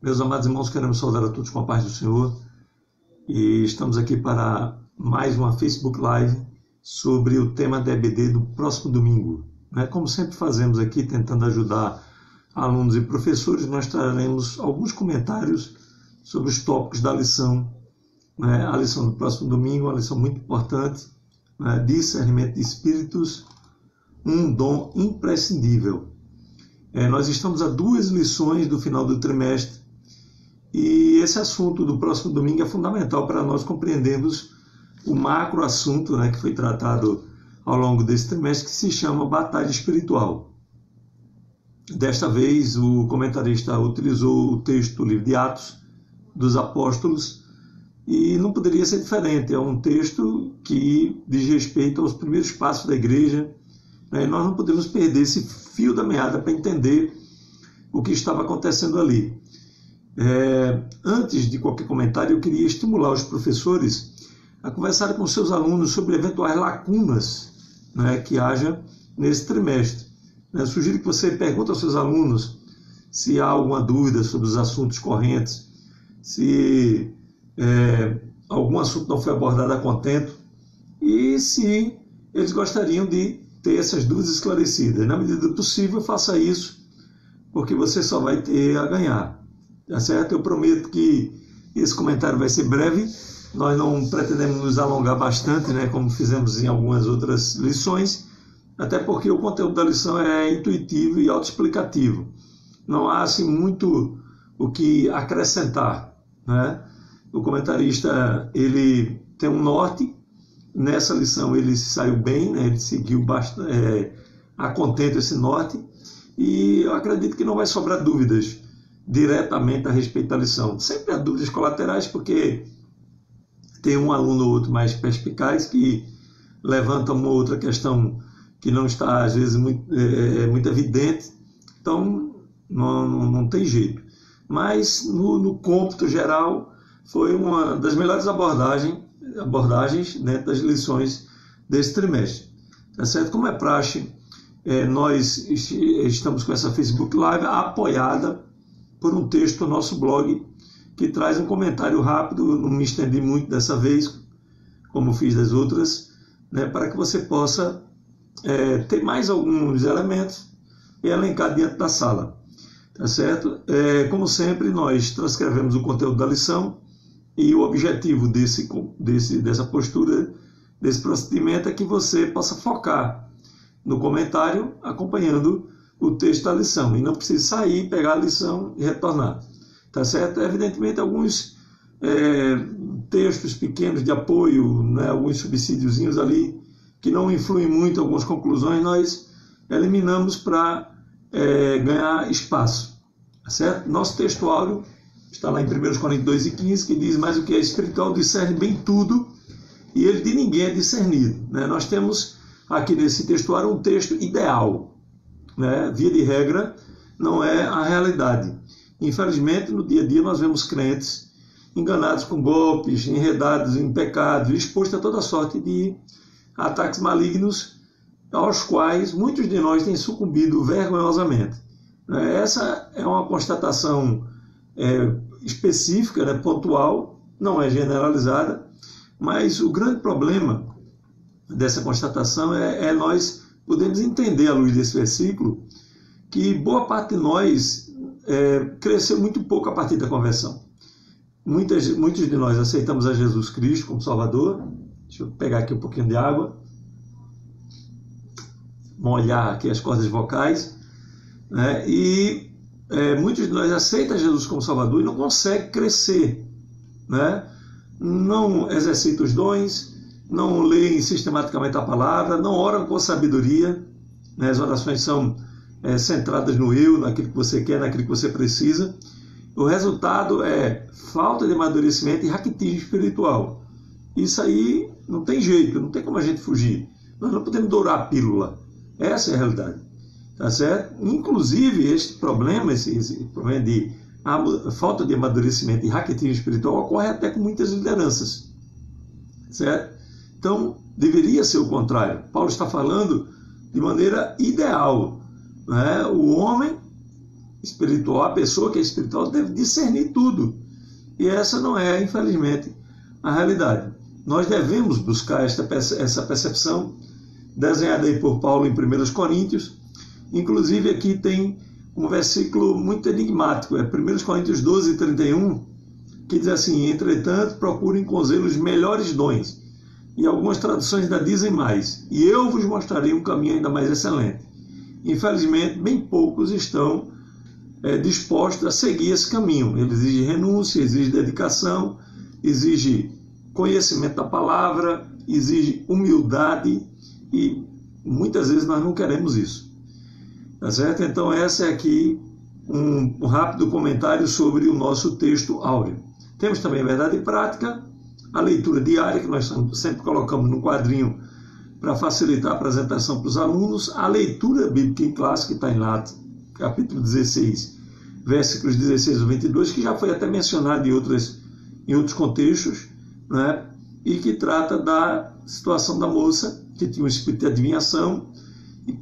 Meus amados irmãos, queremos saudar a todos com a paz do Senhor e estamos aqui para mais uma Facebook Live sobre o tema da EBD do próximo domingo. Como sempre fazemos aqui, tentando ajudar alunos e professores, nós traremos alguns comentários sobre os tópicos da lição. A lição do próximo domingo é uma lição muito importante, discernimento de espíritos, um dom imprescindível. Nós estamos a 2 lições do final do trimestre e esse assunto do próximo domingo é fundamental para nós compreendermos o macro assunto que foi tratado ao longo desse trimestre, que se chama batalha espiritual. Desta vez, o comentarista utilizou o texto do livro de Atos dos Apóstolos e não poderia ser diferente. É um texto que diz respeito aos primeiros passos da igreja. Nós não podemos perder esse fio da meada para entender o que estava acontecendo ali. Antes de qualquer comentário, eu queria estimular os professores a conversarem com seus alunos sobre eventuais lacunas que haja nesse trimestre. Sugiro que você pergunte aos seus alunos se há alguma dúvida sobre os assuntos correntes, se algum assunto não foi abordado a contento e se eles gostariam de ter essas dúvidas esclarecidas. Na medida do possível, faça isso, porque você só vai ter a ganhar. Tá certo? Eu prometo que esse comentário vai ser breve. Nós não pretendemos nos alongar bastante, como fizemos em algumas outras lições, até porque o conteúdo da lição é intuitivo e autoexplicativo. Não há assim muito o que acrescentar. O comentarista ele tem um norte. Nessa lição ele se saiu bem, ele seguiu a contento esse norte, e eu acredito que não vai sobrar dúvidas diretamente a respeito da lição. Sempre há dúvidas colaterais, porque tem um aluno ou outro mais perspicaz que levanta uma outra questão que não está, às vezes, muito evidente, então não tem jeito. Mas no cômputo geral foi uma das melhores abordagens dentro das lições desse trimestre. Tá certo? Como é praxe, nós estamos com essa Facebook Live apoiada por um texto do nosso blog que traz um comentário rápido, não me estendi muito dessa vez, como fiz das outras, para que você possa ter mais alguns elementos e elencar diante da sala. Tá certo? Como sempre, nós transcrevemos o conteúdo da lição e o objetivo dessa postura, desse procedimento, é que você possa focar no comentário acompanhando o texto da lição e não precise sair, pegar a lição e retornar. Tá certo? Evidentemente, alguns textos pequenos de apoio, alguns subsídiozinhos ali que não influem muito, algumas conclusões, nós eliminamos para ganhar espaço. Tá certo? Nosso texto áureo está lá em 1 Coríntios 2,15, que diz: mas o que é espiritual discerne bem tudo, e ele de ninguém é discernido. Nós temos aqui nesse textuário um texto ideal. Via de regra, não é a realidade. Infelizmente, no dia a dia, nós vemos crentes enganados com golpes, enredados em pecados, expostos a toda sorte de ataques malignos, aos quais muitos de nós têm sucumbido vergonhosamente. Essa é uma constatação específica, pontual, não é generalizada, mas o grande problema dessa constatação é nós podemos entender, à luz desse versículo, que boa parte de nós cresceu muito pouco a partir da conversão. Muitos de nós aceitamos a Jesus Cristo como Salvador. Deixa eu pegar aqui um pouquinho de água, molhar aqui as cordas vocais, e muitos de nós aceitam Jesus como Salvador e não conseguem crescer, não exercitam os dons, não leem sistematicamente a palavra, não oram com sabedoria, as orações são centradas no eu, naquilo que você quer, naquilo que você precisa. O resultado é falta de amadurecimento e raquitismo espiritual. Isso aí não tem jeito, não tem como a gente fugir. Nós não podemos dourar a pílula. Essa é a realidade. Tá certo? Inclusive, esse problema de falta de amadurecimento e raquitismo espiritual ocorre até com muitas lideranças. Certo? Então, deveria ser o contrário. Paulo está falando de maneira ideal. O homem espiritual, a pessoa que é espiritual deve discernir tudo. E essa não é, infelizmente, a realidade. Nós devemos buscar essa percepção desenhada aí por Paulo em 1 Coríntios. Inclusive aqui tem um versículo muito enigmático, é 1 Coríntios 12, 31, que diz assim: entretanto, procurem com zelo os melhores dons. E algumas traduções ainda dizem mais: e eu vos mostrarei um caminho ainda mais excelente. Infelizmente, bem poucos estão dispostos a seguir esse caminho. Ele exige renúncia, exige dedicação, exige conhecimento da palavra, exige humildade, e muitas vezes nós não queremos isso. Tá certo? Então, essa é aqui um rápido comentário sobre o nosso texto áureo. Temos também a verdade prática, a leitura diária, que nós sempre colocamos no quadrinho para facilitar a apresentação para os alunos, a leitura bíblica em classe, que está em Atos, capítulo 16, versículos 16 a 22, que já foi até mencionado em outros contextos, né? E que trata da situação da moça que tinha um espírito de adivinhação,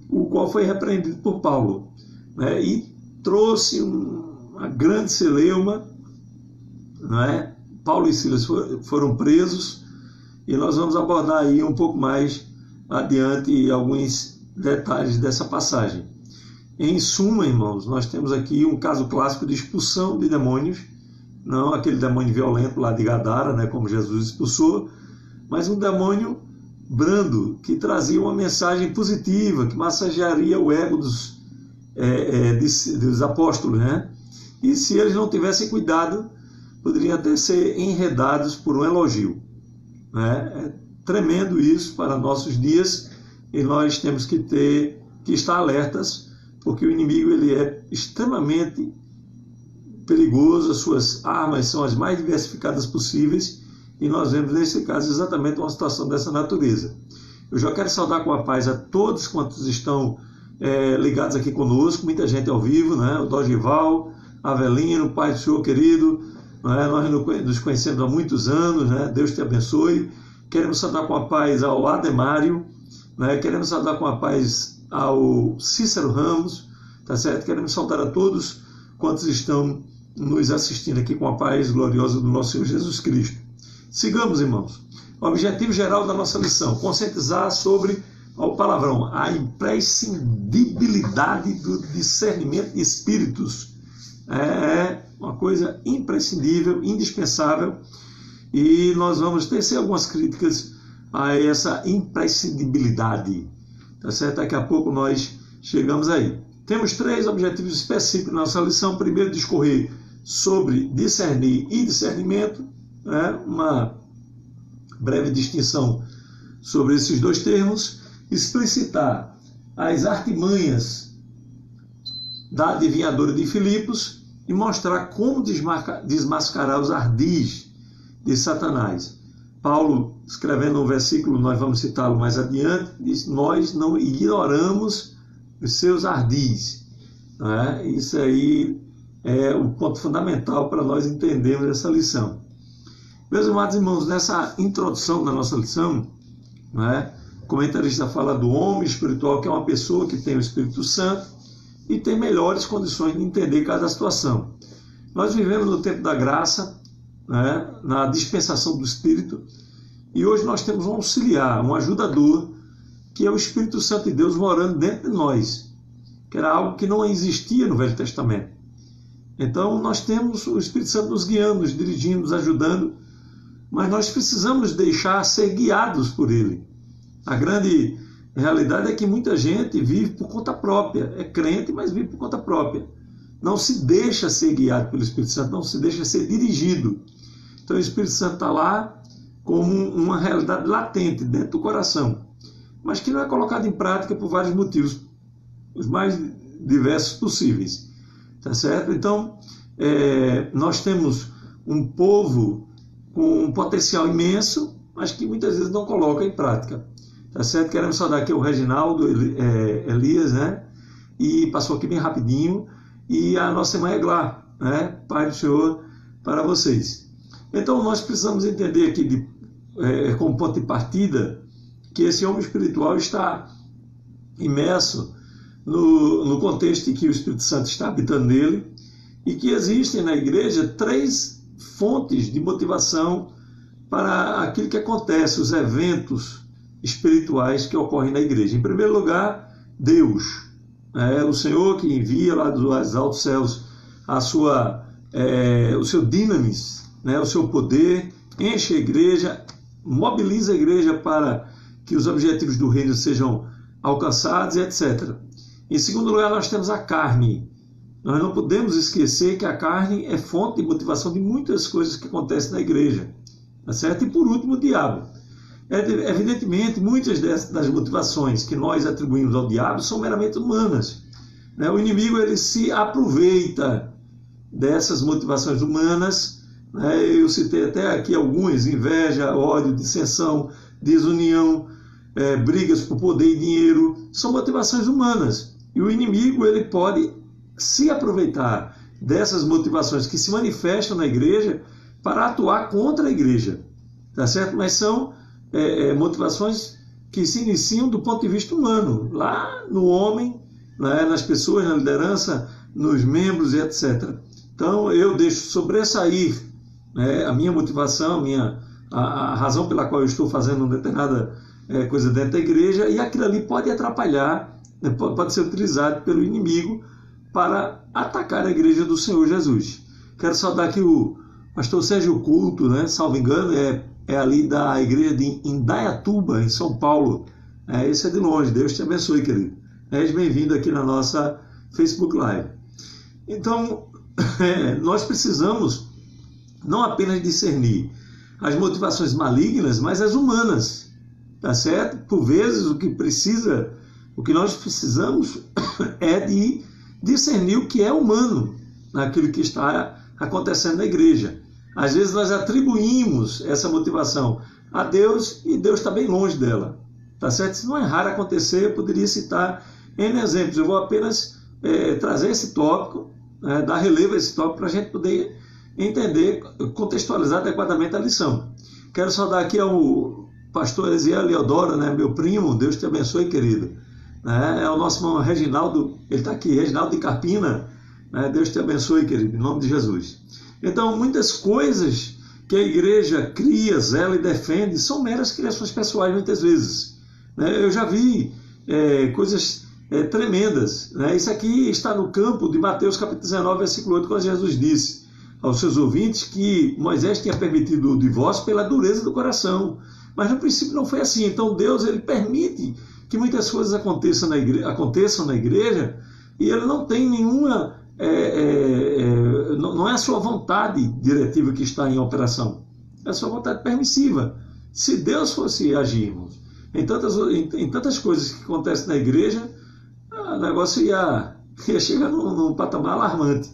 o qual foi repreendido por Paulo, né? E trouxe uma grande celeuma, né? Paulo e Silas foram presos, e nós vamos abordar aí um pouco mais adiante alguns detalhes dessa passagem. Em suma, irmãos, nós temos aqui um caso clássico de expulsão de demônios, não aquele demônio violento lá de Gadara, né, como Jesus expulsou, mas um demônio brando, que trazia uma mensagem positiva, que massagearia o ego dos apóstolos, né? E se eles não tivessem cuidado, poderiam até ser enredados por um elogio, né? É tremendo isso para nossos dias, e nós temos que estar alertas, porque o inimigo ele é extremamente perigoso, as suas armas são as mais diversificadas possíveis, e nós vemos nesse caso exatamente uma situação dessa natureza. Eu já quero saudar com a paz a todos quantos estão ligados aqui conosco, muita gente ao vivo, né? O Dogival, Avelino, Pai do Senhor querido, né? Nós nos conhecemos há muitos anos, né? Deus te abençoe. Queremos saudar com a paz ao Ademário, né? Queremos saudar com a paz ao Cícero Ramos, tá certo? Queremos saudar a todos quantos estão nos assistindo aqui com a paz gloriosa do nosso Senhor Jesus Cristo. Sigamos, irmãos. O objetivo geral da nossa lição: conscientizar sobre o palavrão, a imprescindibilidade do discernimento de espíritos. É uma coisa imprescindível, indispensável, e nós vamos tecer algumas críticas a essa imprescindibilidade. Tá certo? Daqui a pouco nós chegamos aí. Temos 3 objetivos específicos na nossa lição. Primeiro, discorrer sobre discernir e discernimento, né? Uma breve distinção sobre esses 2 termos, explicitar as artimanhas da adivinhadora de Filipos e mostrar como desmascarar os ardis de Satanás. Paulo, escrevendo um versículo, nós vamos citá-lo mais adiante, diz: nós não ignoramos os seus ardis. Né? Isso aí é o ponto fundamental para nós entendermos essa lição. Meus amados irmãos, nessa introdução da nossa lição, né, o comentarista fala do homem espiritual, que é uma pessoa que tem o Espírito Santo e tem melhores condições de entender cada situação. Nós vivemos no tempo da graça, né, na dispensação do Espírito, e hoje nós temos um auxiliar, um ajudador, que é o Espírito Santo de Deus morando dentro de nós, que era algo que não existia no Velho Testamento. Então nós temos o Espírito Santo nos guiando, nos dirigindo, nos ajudando, mas nós precisamos deixar ser guiados por Ele. A grande realidade é que muita gente vive por conta própria, é crente, mas vive por conta própria. Não se deixa ser guiado pelo Espírito Santo, não se deixa ser dirigido. Então o Espírito Santo está lá como uma realidade latente dentro do coração, mas que não é colocado em prática por vários motivos, os mais diversos possíveis. Tá certo? Então, nós temos um povo com um potencial imenso, mas que muitas vezes não coloca em prática. Tá certo? Queremos saudar aqui o Reginaldo Elias, né? E passou aqui bem rapidinho, e a nossa irmã Eglar, né? Pai do Senhor para vocês. Então, nós precisamos entender aqui, como ponto de partida, que esse homem espiritual está imerso no contexto em que o Espírito Santo está habitando nele, e que existem na igreja 3 fontes de motivação para aquilo que acontece, os eventos espirituais que ocorrem na igreja. Em primeiro lugar, Deus, o Senhor que envia lá dos altos céus o seu dinamis, o seu poder, enche a igreja, mobiliza a igreja para que os objetivos do reino sejam alcançados, etc. Em segundo lugar, nós temos a carne. Nós não podemos esquecer que a carne é fonte de motivação de muitas coisas que acontecem na igreja. Tá certo? E por último, o diabo. Evidentemente, muitas das motivações que nós atribuímos ao diabo são meramente humanas. O inimigo ele se aproveita dessas motivações humanas. Eu citei até aqui algumas: inveja, ódio, dissensão, desunião, brigas por poder e dinheiro. São motivações humanas. E o inimigo ele pode se aproveitar dessas motivações que se manifestam na igreja para atuar contra a igreja, tá certo? Mas são motivações que se iniciam do ponto de vista humano, lá no homem, nas pessoas, na liderança, nos membros e etc. Então eu deixo sobressair a minha motivação, a razão pela qual eu estou fazendo uma determinada coisa dentro da igreja, e aquilo ali pode atrapalhar, pode ser utilizado pelo inimigo para atacar a igreja do Senhor Jesus. Quero saudar aqui o pastor Sérgio Couto, salvo engano, é ali da igreja de Indaiatuba, em São Paulo. Esse é de longe. Deus te abençoe, querido. Bem-vindo aqui na nossa Facebook Live. Então, nós precisamos não apenas discernir as motivações malignas, mas as humanas, tá certo? Por vezes o que nós precisamos é de discernir o que é humano naquilo que está acontecendo na igreja. Às vezes nós atribuímos essa motivação a Deus e Deus está bem longe dela, tá certo? Isso não é raro acontecer, eu poderia citar N exemplos. Eu vou apenas trazer esse tópico, dar relevo a esse tópico para a gente poder entender, contextualizar adequadamente a lição. Quero saudar aqui ao pastor Eziel Leodoro, meu primo. Deus te abençoe, querido. É o nosso irmão Reginaldo, ele está aqui, Reginaldo de Carpina. Deus te abençoe, querido, em nome de Jesus. Então, muitas coisas que a igreja cria, zela e defende são meras criações pessoais, muitas vezes. Eu já vi coisas tremendas. Isso aqui está no campo de Mateus capítulo 19, versículo 8, quando Jesus disse aos seus ouvintes que Moisés tinha permitido o divórcio pela dureza do coração. Mas no princípio não foi assim. Então Deus ele permite que muitas coisas aconteçam na igreja e ele não tem nenhuma... não é a sua vontade diretiva que está em operação, é a sua vontade permissiva. Se Deus fosse agirmos em tantas coisas que acontecem na igreja, o negócio ia chegar num patamar alarmante,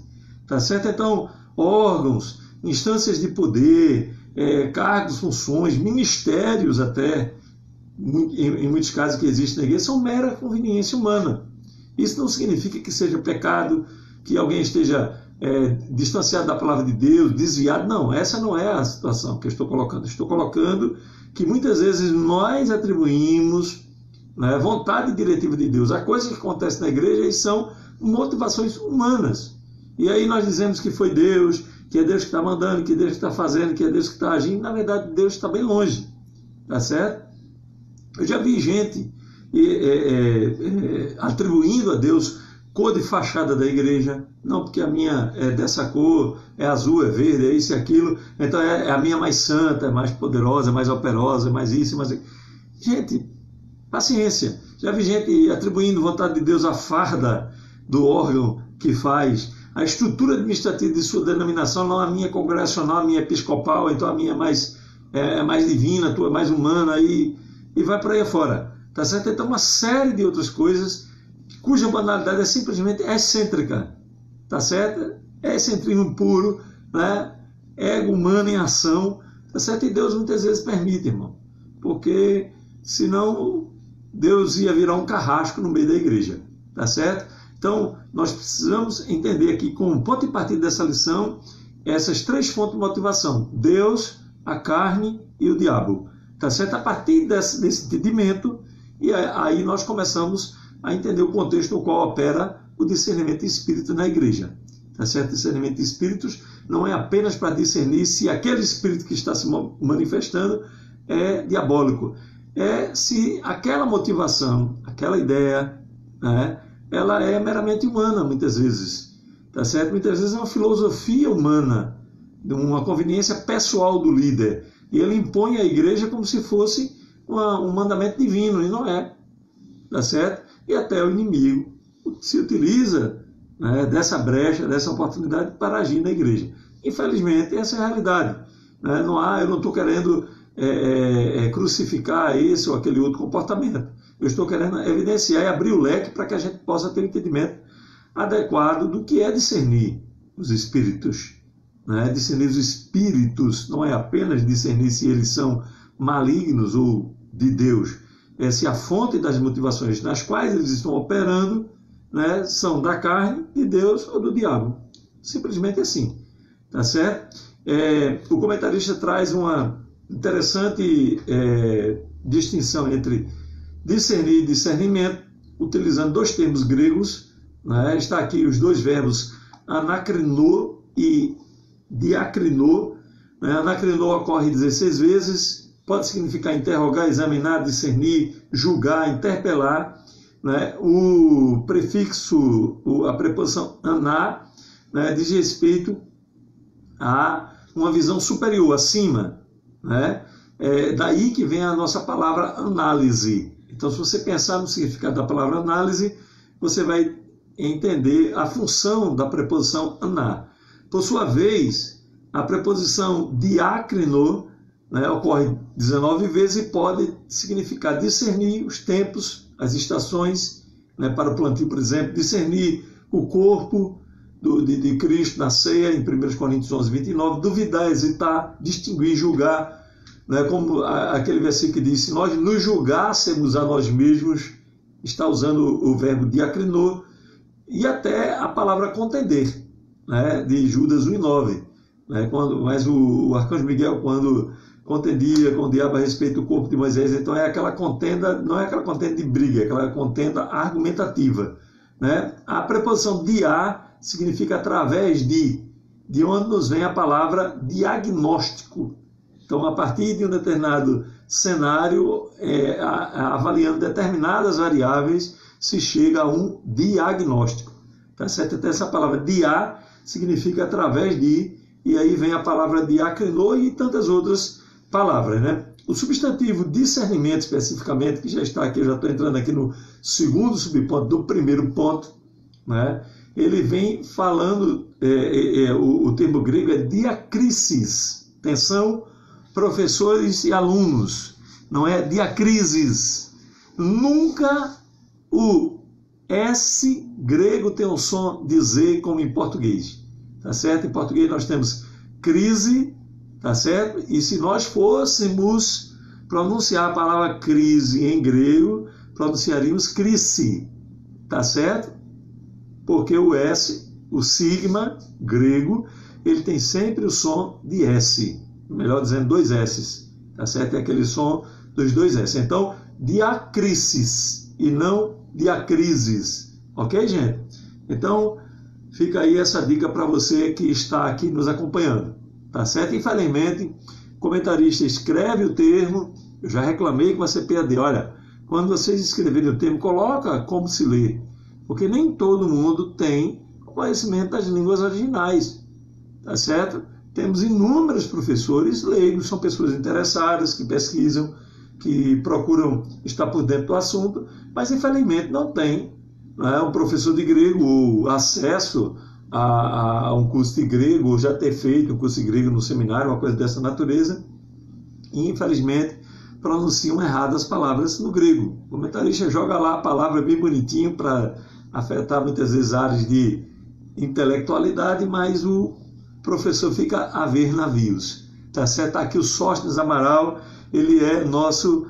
tá certo? Então, órgãos, instâncias de poder, cargos, funções, ministérios até, em muitos casos que existem na igreja, são mera conveniência humana. Isso não significa que seja pecado, que alguém esteja distanciado da palavra de Deus, desviado. Não, essa não é a situação que eu estou colocando. Estou colocando que muitas vezes nós atribuímos vontade diretiva de Deus a coisas que acontecem na igreja e são motivações humanas. E aí nós dizemos que foi Deus, que é Deus que está mandando, que é Deus que está fazendo, que é Deus que está agindo. Na verdade, Deus está bem longe. Tá certo? Eu já vi gente atribuindo a Deus cor de fachada da igreja. Não, porque a minha é dessa cor, é azul, é verde, é isso e aquilo. Então é a minha mais santa, é mais poderosa, é mais operosa, é mais isso, mais... Gente, paciência. Já vi gente atribuindo vontade de Deus à farda do órgão que faz, a estrutura administrativa de sua denominação, não a minha congregacional, a minha episcopal, então a minha é mais divina, a tua é mais humana, e vai para aí afora. Tá certo? Então uma série de outras coisas cuja banalidade é simplesmente excêntrica. Tá certo? É excentrismo puro, ego humano em ação. Tá certo? E Deus muitas vezes permite, irmão. Porque senão Deus ia virar um carrasco no meio da igreja. Tá certo? Então, nós precisamos entender aqui, como ponto de partida dessa lição, essas 3 fontes de motivação: Deus, a carne e o diabo. Tá certo? A partir desse entendimento, e aí nós começamos a entender o contexto no qual opera o discernimento de espírito na igreja. Tá certo? Discernimento de espíritos não é apenas para discernir se aquele espírito que está se manifestando é diabólico. É se aquela motivação, aquela ideia, né, ela é meramente humana, muitas vezes. Tá certo? Muitas vezes é uma filosofia humana, uma conveniência pessoal do líder. E ele impõe à igreja como se fosse um mandamento divino, e não é. Tá certo? E até o inimigo se utiliza, né, dessa brecha, dessa oportunidade para agir na igreja. Infelizmente, essa é a realidade. Né? Eu não estou querendo crucificar esse ou aquele outro comportamento. Eu estou querendo evidenciar e abrir o leque para que a gente possa ter um entendimento adequado do que é discernir os espíritos. Né? Discernir os espíritos não é apenas discernir se eles são malignos ou de Deus, é se a fonte das motivações nas quais eles estão operando, né, são da carne, de Deus ou do diabo. Simplesmente assim. Tá certo? O comentarista traz uma interessante distinção entre discernir e discernimento, utilizando dois termos gregos. Né? Está aqui os dois verbos anakrinô e diakrinô. Né? Anakrinô ocorre 16 vezes, pode significar interrogar, examinar, discernir, julgar, interpelar. Né? O prefixo, a preposição aná, né, diz respeito a uma visão superior, acima. Né? Daí que vem a nossa palavra análise. Então, se você pensar no significado da palavra análise, você vai entender a função da preposição aná. Por sua vez, a preposição diácrino, né, ocorre 19 vezes e pode significar discernir os tempos, as estações, né, para o plantio, por exemplo, discernir o corpo de Cristo na ceia, em 1 Coríntios 11, 29, duvidar, hesitar, distinguir, julgar, né, como aquele versículo que diz, se nós nos julgássemos a nós mesmos, está usando o verbo diacrinô, e até a palavra contender, né, de Judas 1,9. Né, mas o arcanjo Miguel, quando contendia com o diabo a respeito do corpo de Moisés, então é aquela contenda, não é aquela contenda de briga, é aquela contenda argumentativa. Né? A preposição diá significa através de onde nos vem a palavra diagnóstico. Então, a partir de um determinado cenário, avaliando determinadas variáveis, se chega a um diagnóstico. Tá certo? Até essa palavra diá significa através de, e aí vem a palavra diacrinô e tantas outras palavras. Né? O substantivo discernimento, especificamente, que já está aqui, eu já estou entrando aqui no segundo subponto do primeiro ponto, né? Ele vem falando, o termo grego é diacrisis. Atenção, professores e alunos, não é diacrisis. Nunca o S grego tem um som de Z como em português. Tá certo? Em português nós temos crise, tá certo? E se nós fôssemos pronunciar a palavra crise em grego, pronunciaríamos crise, tá certo? Porque o S, o sigma grego, ele tem sempre o som de S, melhor dizendo, dois S's, tá certo? É aquele som dos dois S. Então, diacrisis e não diacrises, ok, gente? Então, fica aí essa dica para você que está aqui nos acompanhando, tá certo? Infelizmente, o comentarista escreve o termo, eu já reclamei com a CPAD, olha, quando vocês escreverem o termo, coloca como se lê, porque nem todo mundo tem conhecimento das línguas originais, tá certo? Temos inúmeros professores leigos, são pessoas interessadas, que pesquisam, que procuram estar por dentro do assunto, mas infelizmente não tem, né, um professor de grego ou acesso a um curso de grego, ou já ter feito um curso de grego no seminário, uma coisa dessa natureza, e infelizmente pronunciam errado as palavras no grego. O comentarista joga lá a palavra bem bonitinho para afetar muitas vezes áreas de intelectualidade, mas o professor fica a ver navios. Tá certo? Aqui o Sóstenes Amaral, ele é nosso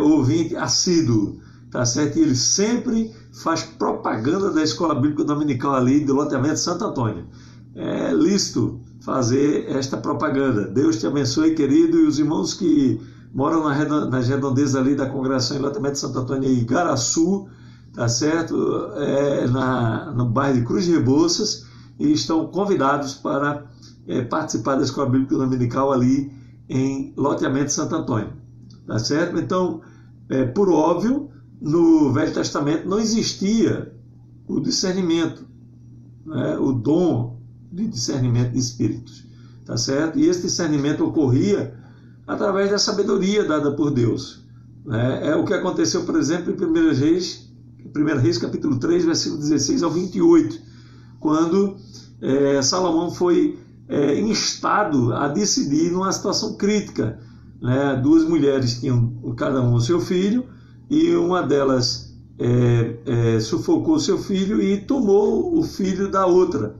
ouvinte assíduo, tá certo? E ele sempre faz propaganda da Escola Bíblica Dominical ali do loteamento Santo Antônio. É lícito fazer esta propaganda. Deus te abençoe, querido, e os irmãos que moram nas redondezas ali da congregação em loteamento Santo Antônio e Igaraçu, tá certo? No bairro de Cruz de Rebouças, e estão convidados para participar da Escola Bíblica Dominical ali em loteamento Santo Antônio, tá certo? Então, por óbvio, no Velho Testamento não existia o discernimento, né? O dom de discernimento de espíritos, tá certo? E esse discernimento ocorria através da sabedoria dada por Deus, né? É o que aconteceu, por exemplo, em 1 Reis capítulo 3, versículo 16 ao 28, quando Salomão foi instado a decidir numa situação crítica, né? Duas mulheres tinham cada um o seu filho, e uma delas sufocou o seu filho e tomou o filho da outra.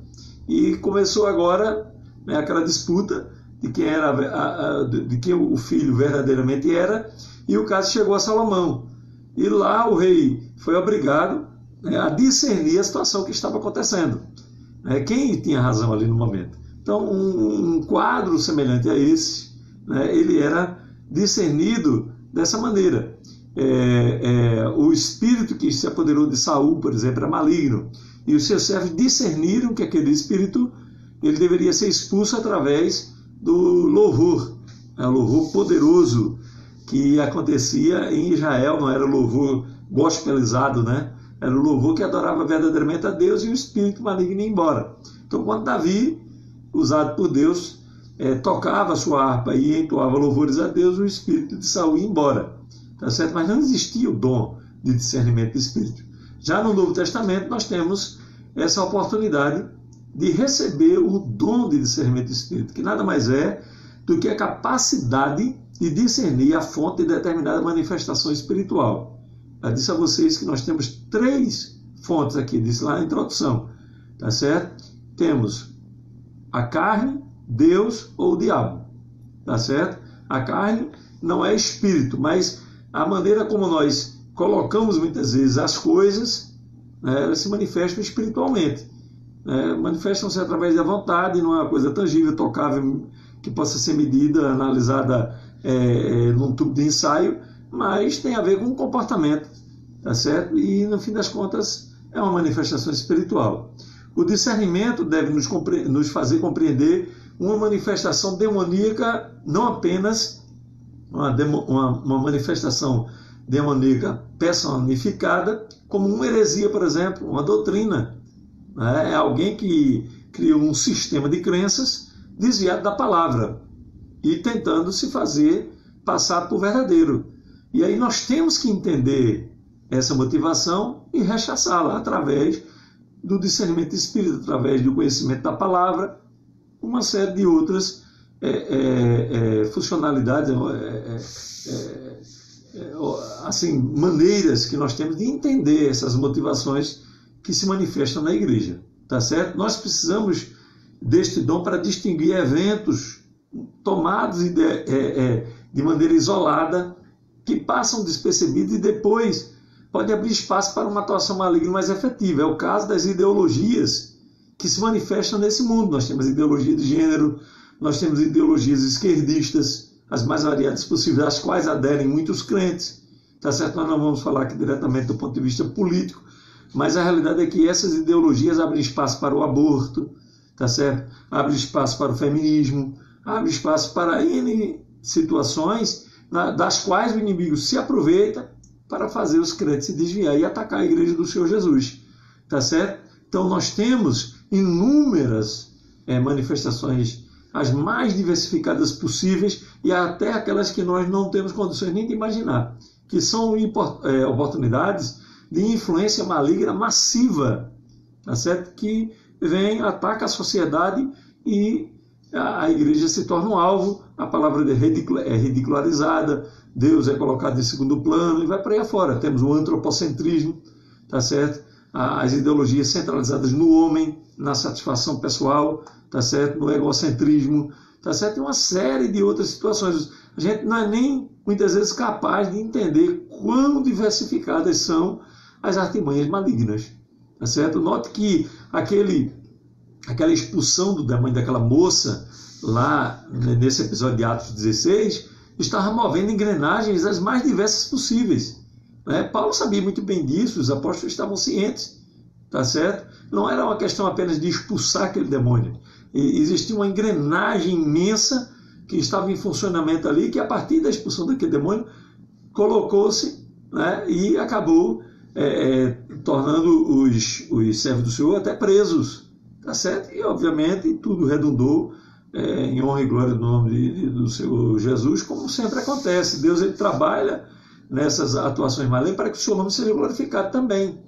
E começou agora, né, aquela disputa de quem era de quem o filho verdadeiramente era, e o caso chegou a Salomão. E lá o rei foi obrigado, né, a discernir a situação que estava acontecendo, né, quem tinha razão ali no momento. Então, um quadro semelhante a esse, né, ele era discernido dessa maneira. O espírito que se apoderou de Saul, por exemplo, era maligno, e os seus servos discerniram que aquele espírito ele deveria ser expulso através do louvor, o louvor poderoso que acontecia em Israel. Não era o louvor gospelizado, né? Era o louvor que adorava verdadeiramente a Deus, e o espírito maligno ia embora. Então, quando Davi, usado por Deus, tocava a sua harpa e entoava louvores a Deus, o espírito de Saul ia embora, tá certo? Mas não existia o dom de discernimento de espírito. Já no Novo Testamento nós temos essa oportunidade de receber o dom de discernimento de espírito, que nada mais é do que a capacidade de discernir a fonte de determinada manifestação espiritual. Eu disse a vocês que nós temos 3 fontes aqui, disse lá na introdução, tá certo? Temos a carne, Deus ou o diabo, tá certo? A carne não é espírito, mas a maneira como nós colocamos muitas vezes as coisas, né, elas se manifestam espiritualmente, né? Manifestam-se através da vontade, não é uma coisa tangível, tocável, que possa ser medida, analisada num tubo de ensaio, mas tem a ver com o comportamento, tá certo? E no fim das contas é uma manifestação espiritual. O discernimento deve nos fazer compreender uma manifestação demoníaca, não apenas uma manifestação demoníaca personificada, como uma heresia, por exemplo, uma doutrina. É alguém que criou um sistema de crenças desviado da palavra e tentando se fazer passar por verdadeiro. E aí nós temos que entender essa motivação e rechaçá-la através do discernimento de espírito, através do conhecimento da palavra, uma série de outras funcionalidades, assim, maneiras que nós temos de entender essas motivações que se manifestam na igreja, tá certo? Nós precisamos deste dom para distinguir eventos tomados de maneira isolada, que passam despercebidos e depois pode abrir espaço para uma atuação maligna mais efetiva. É o caso das ideologias que se manifestam nesse mundo. Nós temos ideologia de gênero, nós temos ideologias esquerdistas, as mais variadas possíveis, às quais aderem muitos crentes, tá certo? Nós não vamos falar aqui diretamente do ponto de vista político, mas a realidade é que essas ideologias abrem espaço para o aborto, tá certo? Abrem espaço para o feminismo, abrem espaço para N situações das quais o inimigo se aproveita para fazer os crentes se desviar e atacar a igreja do Senhor Jesus, tá certo? Então nós temos inúmeras manifestações, as mais diversificadas possíveis, e até aquelas que nós não temos condições nem de imaginar, que são oportunidades de influência maligna massiva, tá certo? Que vem, ataca a sociedade e a igreja se torna um alvo, a palavra é ridicularizada, Deus é colocado em segundo plano e vai para aí afora. Temos o antropocentrismo, tá certo? As ideologias centralizadas no homem, na satisfação pessoal, tá certo? No egocentrismo, tá certo? E uma série de outras situações. A gente não é nem muitas vezes capaz de entender quão diversificadas são as artimanhas malignas, tá certo? Note que aquela expulsão do demônio daquela moça lá nesse episódio de Atos 16 está removendo engrenagens as mais diversas possíveis, né? Paulo sabia muito bem disso, os apóstolos estavam cientes, tá certo? Não era uma questão apenas de expulsar aquele demônio. Existia uma engrenagem imensa que estava em funcionamento ali, que a partir da expulsão daquele demônio, colocou-se, né? E acabou tornando os servos do Senhor até presos, tá certo? E obviamente tudo redundou em honra e glória do nome do Senhor Jesus, como sempre acontece. Deus, ele trabalha nessas atuações malignas para que o seu nome seja glorificado também,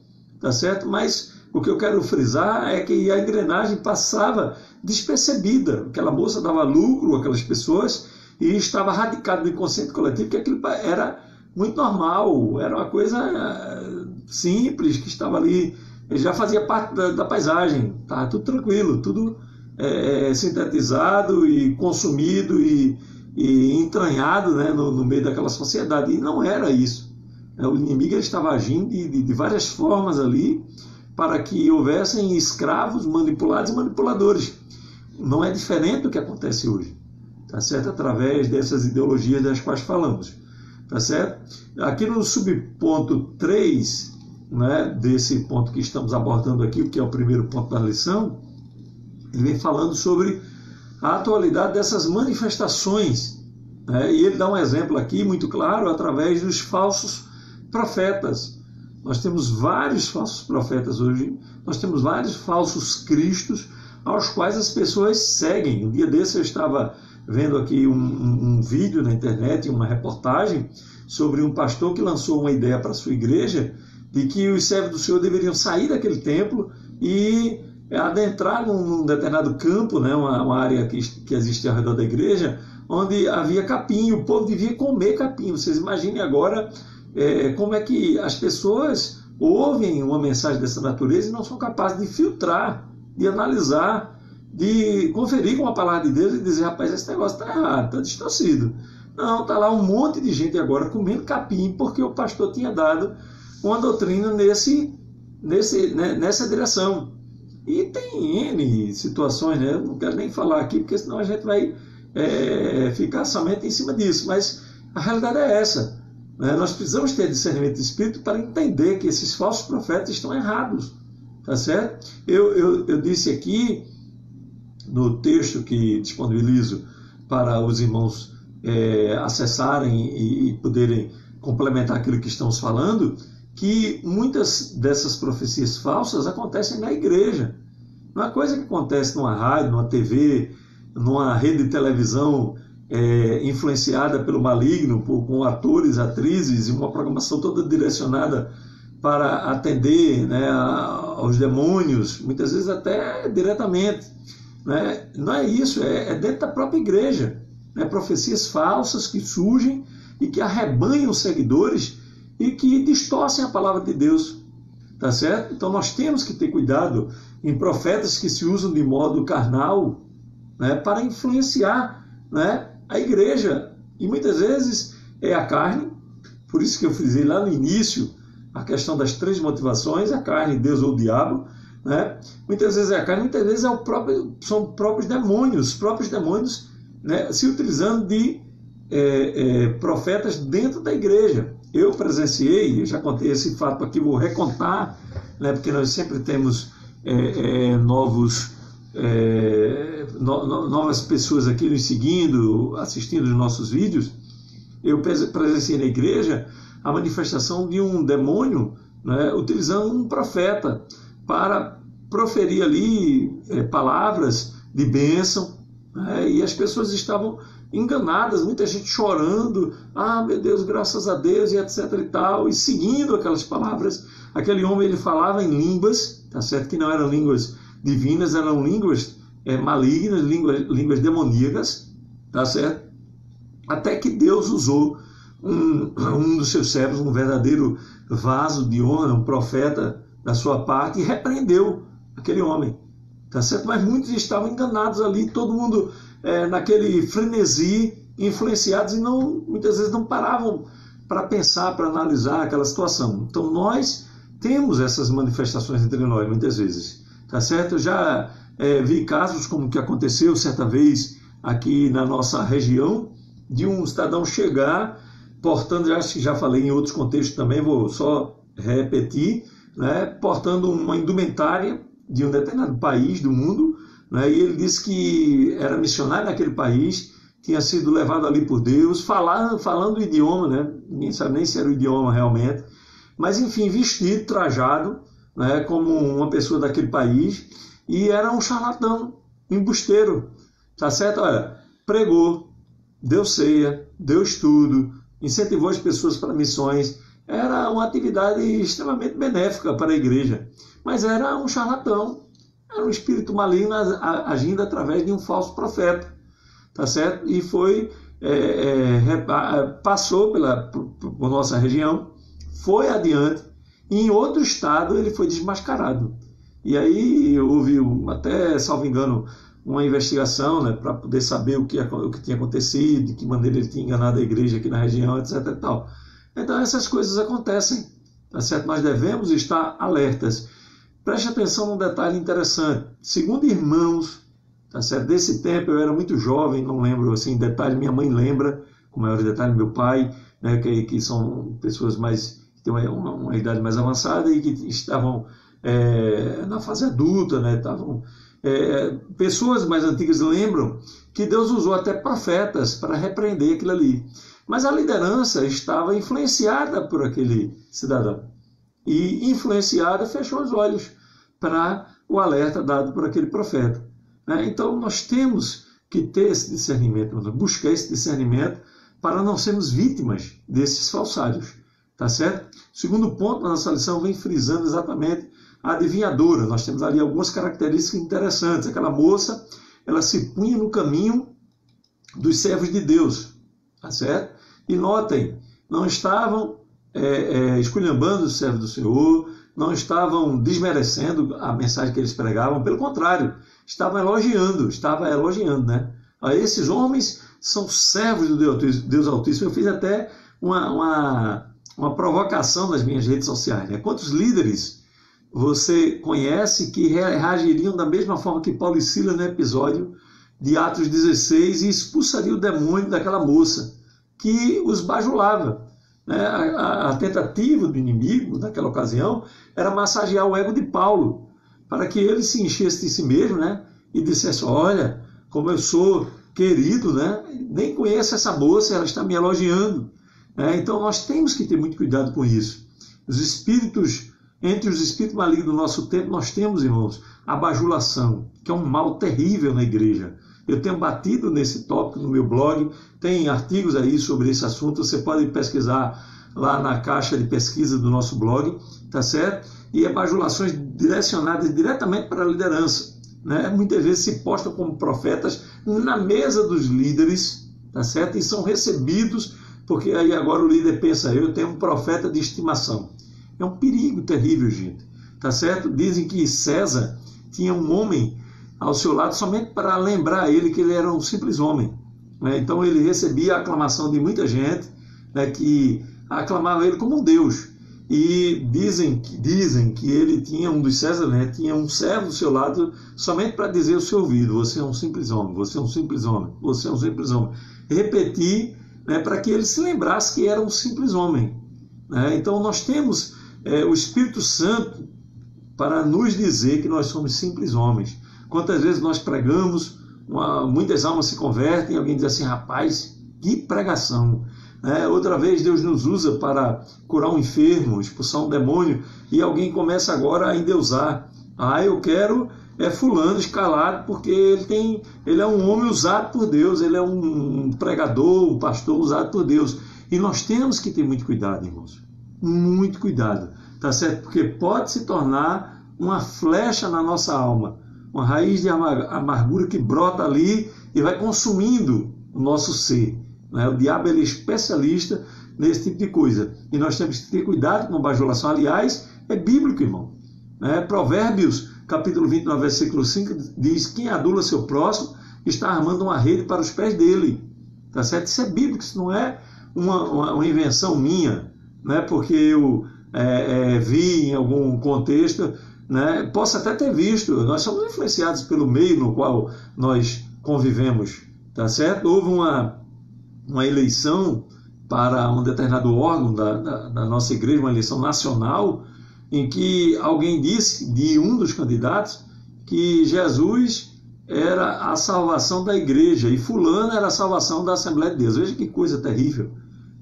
tá certo? Mas o que eu quero frisar é que a engrenagem passava despercebida. Aquela moça dava lucro àquelas pessoas e estava radicado no inconsciente coletivo que aquilo era muito normal, era uma coisa simples, que estava ali, já fazia parte da paisagem, tá tudo tranquilo, tudo sintetizado e consumido e entranhado, né, no meio daquela sociedade. E não era isso. O inimigo estava agindo de várias formas ali para que houvessem escravos manipulados e manipuladores. Não é diferente do que acontece hoje, tá certo? Através dessas ideologias das quais falamos, tá certo? Aqui no subponto 3, né, desse ponto que estamos abordando aqui, que é o primeiro ponto da lição, ele vem falando sobre a atualidade dessas manifestações, né? E ele dá um exemplo aqui muito claro através dos falsos profetas. Nós temos vários falsos profetas hoje, nós temos vários falsos cristos aos quais as pessoas seguem. Um dia desse eu estava vendo aqui um vídeo na internet, uma reportagem sobre um pastor que lançou uma ideia para a sua igreja de que os servos do Senhor deveriam sair daquele templo e adentrar num determinado campo, né, uma área que existe ao redor da igreja, onde havia capim, o povo devia comer capim. Vocês imaginem agora como é que as pessoas ouvem uma mensagem dessa natureza e não são capazes de filtrar, de analisar, de conferir com a palavra de Deus e dizer, rapaz, esse negócio está errado, está distorcido. Não, está lá um monte de gente agora comendo capim porque o pastor tinha dado uma doutrina nessa direção. E tem N situações, né? Eu não quero nem falar aqui, porque senão a gente vai ficar somente em cima disso. Mas a realidade é essa, né? Nós precisamos ter discernimento de espírito para entender que esses falsos profetas estão errados, tá certo? Eu disse aqui, no texto que disponibilizo para os irmãos acessarem e poderem complementar aquilo que estamos falando, que muitas dessas profecias falsas acontecem na igreja. Não é coisa que acontece numa rádio, numa TV, numa rede de televisão influenciada pelo maligno, com atores, atrizes e uma programação toda direcionada para atender, né, aos demônios, muitas vezes até diretamente. Né? Não é isso, é dentro da própria igreja. Né? Profecias falsas que surgem e que arrebanham seguidores e que distorcem a palavra de Deus, tá certo? Então nós temos que ter cuidado em profetas que se usam de modo carnal, né, para influenciar, né, a igreja. E muitas vezes é a carne, por isso que eu frisei lá no início a questão das 3 motivações, a carne, Deus ou o diabo, né? Muitas vezes é a carne, muitas vezes são próprios demônios, né, se utilizando de profetas dentro da igreja. Eu presenciei, eu já contei esse fato aqui, vou recontar, né, porque nós sempre temos novas pessoas aqui nos seguindo, assistindo os nossos vídeos. Eu presenciei na igreja a manifestação de um demônio, né, utilizando um profeta para proferir ali palavras de bênção, né, e as pessoas estavam enganadas, muita gente chorando, meu Deus, graças a Deus, e etc e tal, e seguindo aquelas palavras. Aquele homem, ele falava em línguas, tá certo, que não eram línguas divinas, eram línguas malignas, línguas demoníacas, tá certo, até que Deus usou um dos seus servos, um verdadeiro vaso de honra, um profeta da sua parte, e repreendeu aquele homem, tá certo? Mas muitos estavam enganados ali, todo mundo naquele frenesi, influenciados, e muitas vezes não paravam para pensar, para analisar aquela situação. Então nós temos essas manifestações entre nós, muitas vezes, tá certo? Eu já vi casos como o que aconteceu certa vez aqui na nossa região, de um cidadão chegar portando, acho que já falei em outros contextos também, vou só repetir, né, portando uma indumentária de um determinado país do mundo, né, e ele disse que era missionário naquele país, tinha sido levado ali por Deus, falando o idioma, né, ninguém sabe nem se era o idioma realmente, mas enfim, vestido, trajado, né, como uma pessoa daquele país, e era um charlatão, embusteiro, tá certo? Olha, pregou, deu ceia, deu estudo, incentivou as pessoas para missões, era uma atividade extremamente benéfica para a igreja, mas era um charlatão, era um espírito maligno agindo através de um falso profeta, tá certo? E passou por nossa região, foi adiante, e em outro estado ele foi desmascarado. E aí houve, até, salvo engano, uma investigação, né, para poder saber o que tinha acontecido, de que maneira ele tinha enganado a igreja aqui na região, etc. e tal. Então essas coisas acontecem, tá certo? Nós devemos estar alertas. Preste atenção num detalhe interessante. Segundo irmãos, tá certo? Desse tempo eu era muito jovem, não lembro assim detalhe, minha mãe lembra, com maior detalhe meu pai, né, que são pessoas que têm uma idade mais avançada e que estavam na fase adulta, né, pessoas mais antigas lembram que Deus usou até profetas para repreender aquilo ali. Mas a liderança estava influenciada por aquele cidadão. E influenciada fechou os olhos para o alerta dado por aquele profeta. Então nós temos que ter esse discernimento, buscar esse discernimento para não sermos vítimas desses falsários. Tá certo? O segundo ponto da nossa lição vem frisando exatamente a adivinhadora. Nós temos ali algumas características interessantes. Aquela moça, ela se punha no caminho dos servos de Deus. Tá certo? E notem, não estavam esculhambando os servos do Senhor, não estavam desmerecendo a mensagem que eles pregavam, pelo contrário, estavam elogiando, né? Esses homens são servos do Deus Altíssimo. Eu fiz até uma provocação nas minhas redes sociais, né? Quantos líderes você conhece que reagiriam da mesma forma que Paulo e Silas no episódio de Atos 16 e expulsaria o demônio daquela moça que os bajulava? A tentativa do inimigo naquela ocasião era massagear o ego de Paulo, para que ele se enchesse de si mesmo, né, e dissesse: olha, como eu sou querido, né, nem conheço essa moça, ela está me elogiando. Então nós temos que ter muito cuidado com isso. Entre os espíritos malignos do nosso tempo, nós temos, irmãos, a bajulação, que é um mal terrível na igreja. Eu tenho batido nesse tópico no meu blog, tem artigos aí sobre esse assunto, você pode pesquisar lá na caixa de pesquisa do nosso blog, tá certo? E bajulações direcionadas diretamente para a liderança, né? Muitas vezes se postam como profetas na mesa dos líderes, tá certo? E são recebidos, porque aí agora o líder pensa: eu tenho um profeta de estimação. É um perigo terrível, gente, tá certo? Dizem que César tinha um homem ao seu lado somente para lembrar a ele que ele era um simples homem, né? Então ele recebia a aclamação de muita gente, né, que aclamava ele como um Deus. E dizem que ele tinha, um dos César, né, tinha um servo ao seu lado somente para dizer ao seu ouvido: você é um simples homem, você é um simples homem, você é um simples homem. Repetir, né, para que ele se lembrasse que era um simples homem, né? Então nós temos o Espírito Santo para nos dizer que nós somos simples homens. Quantas vezes nós pregamos, muitas almas se convertem, e alguém diz assim: rapaz, que pregação, né? Outra vez Deus nos usa para curar um enfermo, expulsar um demônio, e alguém começa agora a endeusar: eu quero fulano escalado porque ele é um homem usado por Deus, ele é um pregador, um pastor usado por Deus. E nós temos que ter muito cuidado, irmãos, muito cuidado, tá certo? Porque pode se tornar uma flecha na nossa alma, uma raiz de amargura que brota ali e vai consumindo o nosso ser, né? O diabo, ele é especialista nesse tipo de coisa, e nós temos que ter cuidado com a bajulação. Aliás, é bíblico, irmão, né? Provérbios, capítulo 29, versículo 5, diz: quem adula seu próximo está armando uma rede para os pés dele, tá certo? Isso é bíblico, isso não é uma invenção minha, né? Porque eu vi em algum contexto, né? Posso até ter visto, nós somos influenciados pelo meio no qual nós convivemos, tá certo? Houve uma eleição para um determinado órgão da nossa igreja, uma eleição nacional, em que alguém disse, de um dos candidatos, que Jesus era a salvação da igreja e fulano era a salvação da Assembleia de Deus. Veja que coisa terrível,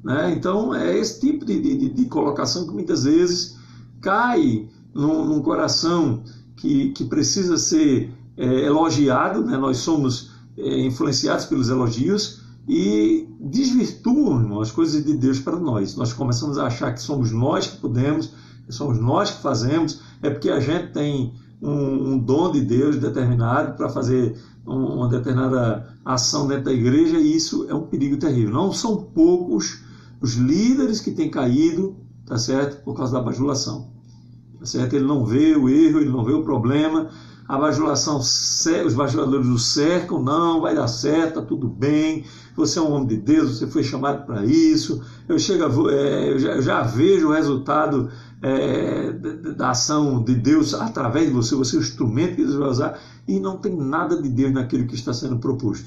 né? Então é esse tipo de colocação que muitas vezes cai num coração que precisa ser elogiado, né? Nós somos influenciados pelos elogios e desvirtuam, irmão, as coisas de Deus para nós. Nós começamos a achar que somos nós que podemos, que somos nós que fazemos, é porque a gente tem um dom de Deus determinado para fazer uma determinada ação dentro da igreja, e isso é um perigo terrível. Não são poucos os líderes que têm caído, tá certo? Por causa da bajulação, tá certo? Ele não vê o erro, ele não vê o problema, a bajulação, os bajuladores o cercam, não, vai dar certo, tá tudo bem, você é um homem de Deus, você foi chamado para isso, eu já vejo o resultado da ação de Deus através de você, você é o instrumento que Deus vai usar, e não tem nada de Deus naquilo que está sendo proposto,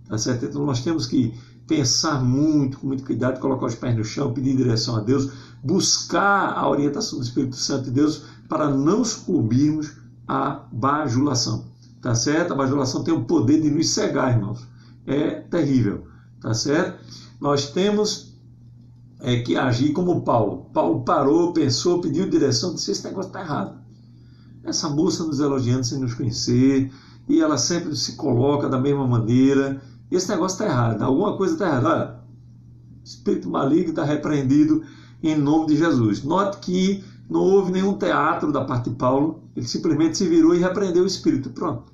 tá certo? Então nós temos que pensar muito, com muito cuidado, colocar os pés no chão, pedir direção a Deus, buscar a orientação do Espírito Santo de Deus para não sucumbirmos à bajulação, tá certo? A bajulação tem o poder de nos cegar, irmãos, é terrível, tá certo? Nós temos que agir como Paulo. Paulo parou, pensou, pediu direção, disse: esse negócio está errado. Essa moça nos elogiando sem nos conhecer, e ela sempre se coloca da mesma maneira, esse negócio está errado, alguma coisa está errada. Olha, espírito maligno está repreendido em nome de Jesus. Note que não houve nenhum teatro da parte de Paulo, ele simplesmente se virou e repreendeu o espírito. Pronto.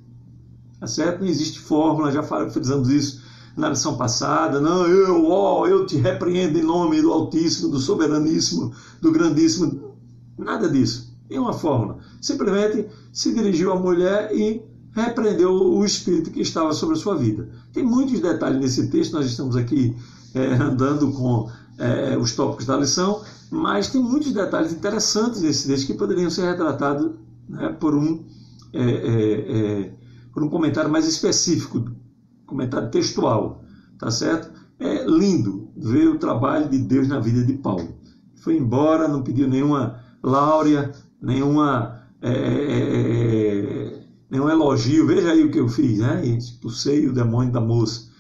Tá certo? Não existe fórmula, já fizemos isso na lição passada. Não, eu te repreendo em nome do Altíssimo, do Soberaníssimo, do Grandíssimo. Nada disso. Tem uma fórmula. Simplesmente se dirigiu à mulher e repreendeu o espírito que estava sobre a sua vida. Tem muitos detalhes nesse texto, nós estamos aqui andando com os tópicos da lição, mas tem muitos detalhes interessantes nesse texto que poderiam ser retratados, né, por um comentário mais específico, comentário textual, tá certo? É lindo ver o trabalho de Deus na vida de Paulo. Foi embora, não pediu nenhuma láurea, nenhum elogio. Veja aí o que eu fiz, né? Expulsei o demônio da moça.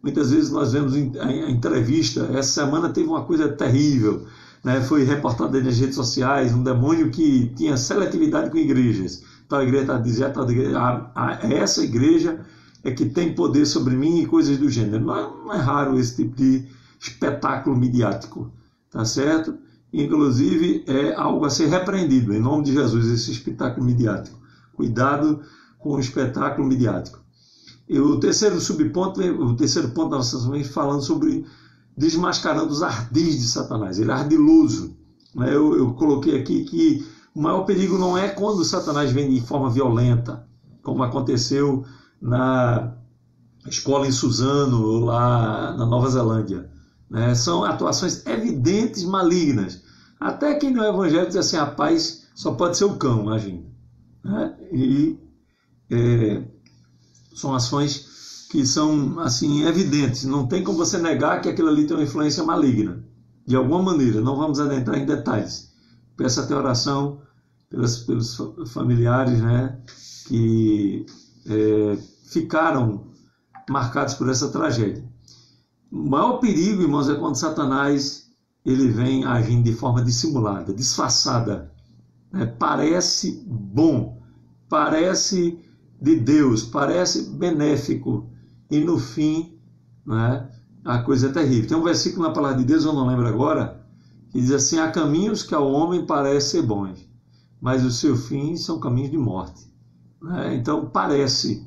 Muitas vezes nós vemos a entrevista, essa semana teve uma coisa terrível, né? Foi reportado nas redes sociais, um demônio que tinha seletividade com igrejas. Tal igreja dizia, essa igreja é que tem poder sobre mim e coisas do gênero. Não é raro esse tipo de espetáculo midiático, tá certo? Inclusive é algo a ser repreendido, em nome de Jesus, esse espetáculo midiático. Cuidado com o espetáculo midiático. E o terceiro ponto da nossa vem falando sobre desmascarando os ardis de Satanás. Ele é ardiloso, né? Eu coloquei aqui que o maior perigo não é quando Satanás vem de forma violenta, como aconteceu na escola em Suzano, lá na Nova Zelândia, né? São atuações evidentes malignas. Até quem não é evangélico diz assim: a paz só pode ser o cão agindo, né? E são ações que são assim evidentes. Não tem como você negar que aquilo ali tem uma influência maligna, de alguma maneira. Não vamos adentrar em detalhes. Peço até oração pelos familiares, né, que ficaram marcados por essa tragédia. O maior perigo, irmãos, é quando Satanás ele vem agindo de forma dissimulada, disfarçada, né? Parece bom, parece de Deus, parece benéfico, e no fim, né, a coisa é terrível. Tem um versículo na palavra de Deus, eu não lembro agora, que diz assim: há caminhos que ao homem parecem ser bons, mas o seu fim são caminhos de morte, né? Então parece,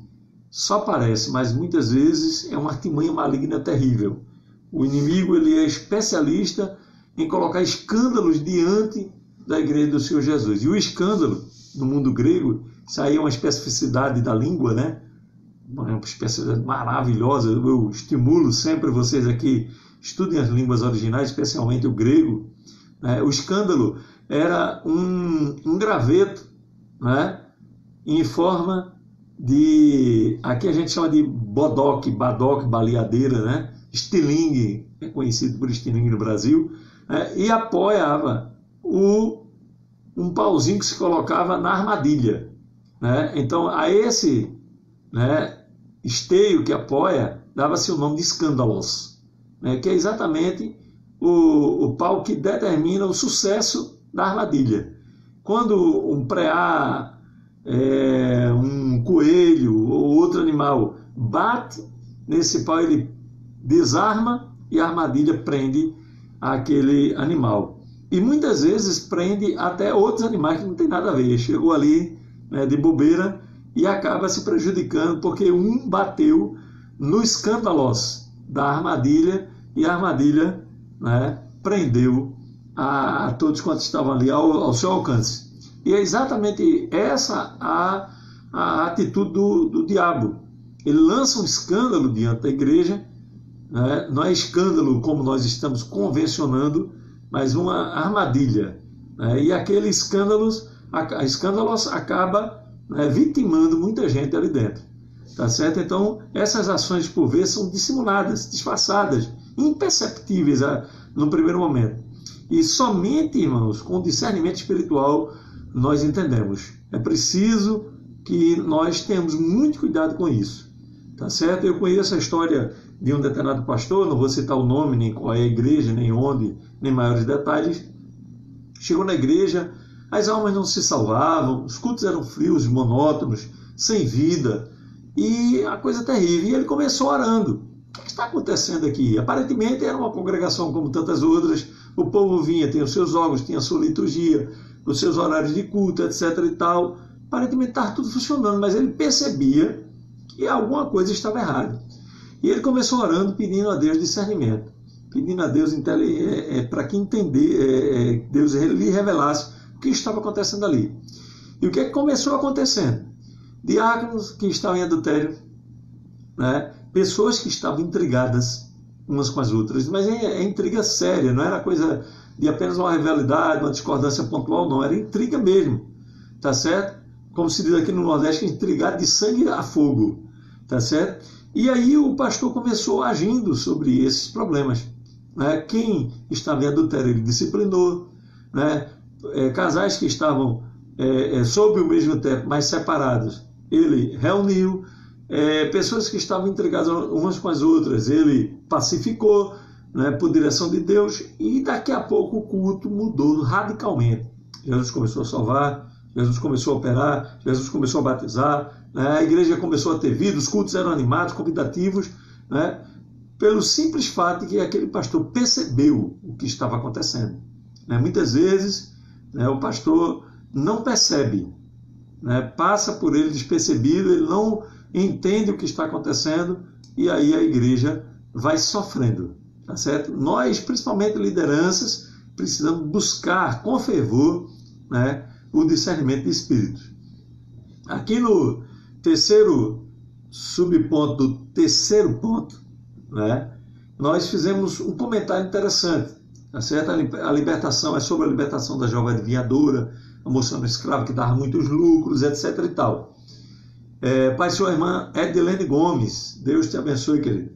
só parece, mas muitas vezes é uma artimanha maligna terrível. O inimigo ele é especialista em colocar escândalos diante da igreja do Senhor Jesus. E o escândalo, no mundo grego, isso aí é uma especificidade da língua, né? Uma especificidade maravilhosa. Eu estimulo sempre vocês aqui, estudem as línguas originais, especialmente o grego. O escândalo era um graveto, né, em forma de, aqui a gente chama de badoque, baleadeira, né? estilingue, é conhecido por estilingue no Brasil, e apoiava um pauzinho que se colocava na armadilha. Então, a esse esteio que apoia, dava-se o nome de escândalos, que é exatamente o pau que determina o sucesso da armadilha. Quando um preá, um coelho ou outro animal bate nesse pau, ele desarma e a armadilha prende aquele animal. E muitas vezes prende até outros animais que não tem nada a ver. Chegou ali de bobeira e acaba se prejudicando porque um bateu no escândalos da armadilha e a armadilha prendeu a todos quantos estavam ali ao seu alcance. E é exatamente essa a atitude do diabo. Ele lança um escândalo diante da igreja, não é escândalo como nós estamos convencionando, mas uma armadilha. E aquele escândalos acaba vitimando muita gente ali dentro. Tá certo? Então, essas ações, por vezes, são dissimuladas, disfarçadas, imperceptíveis no primeiro momento. E somente, irmãos, com discernimento espiritual, nós entendemos. É preciso que nós tenhamos muito cuidado com isso. Tá certo? Eu conheço a história de um determinado pastor, não vou citar o nome, nem qual é a igreja, nem onde, nem maiores detalhes. Chegou na igreja, as almas não se salvavam, os cultos eram frios, monótonos, sem vida, e a coisa terrível. E ele começou orando. O que está acontecendo aqui? Aparentemente era uma congregação como tantas outras, o povo vinha, tinha os seus órgãos, tinha a sua liturgia, os seus horários de culto, etc. e tal. Aparentemente estava tudo funcionando, mas ele percebia que alguma coisa estava errada. E ele começou orando, pedindo a Deus discernimento, pedindo a Deus para que Deus lhe revelasse o que estava acontecendo ali. E o que começou acontecendo? Diáconos que estavam em adultério, pessoas que estavam intrigadas umas com as outras, mas é intriga séria, não era coisa de apenas uma rivalidade, uma discordância pontual, não, era intriga mesmo, tá certo? Como se diz aqui no Nordeste, intrigado de sangue a fogo, tá certo? E aí o pastor começou agindo sobre esses problemas. Quem estava em adultério, ele disciplinou, casais que estavam sob o mesmo teto, mas separados, ele reuniu, pessoas que estavam intrigadas umas com as outras, ele pacificou, por direção de Deus, e daqui a pouco o culto mudou radicalmente. Jesus começou a salvar, Jesus começou a operar, Jesus começou a batizar, a igreja começou a ter vida, os cultos eram animados, convidativos, pelo simples fato de que aquele pastor percebeu o que estava acontecendo. Muitas vezes o pastor não percebe, passa por ele despercebido, ele não entende o que está acontecendo, e aí a igreja vai sofrendo, tá certo? Nós, principalmente lideranças, precisamos buscar com fervor o discernimento de espíritos. Aqui no terceiro subponto do terceiro ponto, nós fizemos um comentário interessante, tá certo? A libertação é sobre a libertação da jovem adivinhadora, a moça escrava que dava muitos lucros, etc. e tal. Pai, sua irmã Edilene Gomes, Deus te abençoe, querido.